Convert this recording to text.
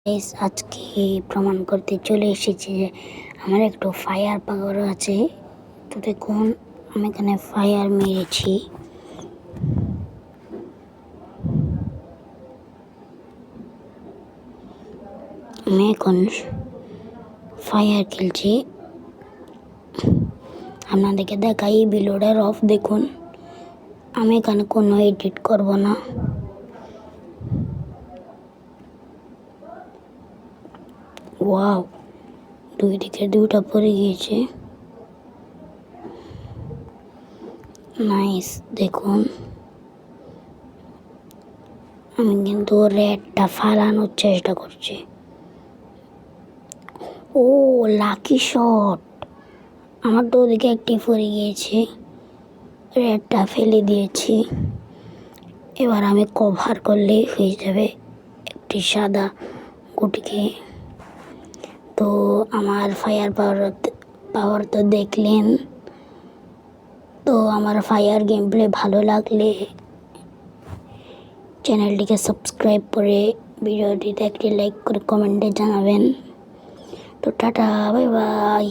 Guys আজকে প্রমাণ করতে চলে এসেছি যে আমার একটু ফায়ার পাওয়ার আছে। তো দেখুন আমি এখানে ফায়ার মেরেছি। আমি এখন ফায়ার খেলছি, আপনাদেরকে দেখাই বিলোডার অফ। দেখুন আমি এখানে কোনো এডিট করব না। ওয়াও, দুই দিকে দুইটা পড়ে গিয়েছে, নাইস। দেখুন আমি কিন্তু রেডটা ফালানোর চেষ্টা করছি। ও লাকি শট, আমার তো ওদিকে একটি পড়ে গিয়েছে, রেডটা ফেলে দিয়েছি। এবার আমি কভার করলে হয়ে যাবে একটি সাদা গুটিকে। তো আমার ফায়ার পাওয়ার তো দেখলেন। তো আমার ফায়ার গেম প্লে ভালো লাগলে চ্যানেলটিকে সাবস্ক্রাইব করে ভিডিওটিতে একটি লাইক করে কমেন্টে জানাবেন। তো টাটা, বাই বাই।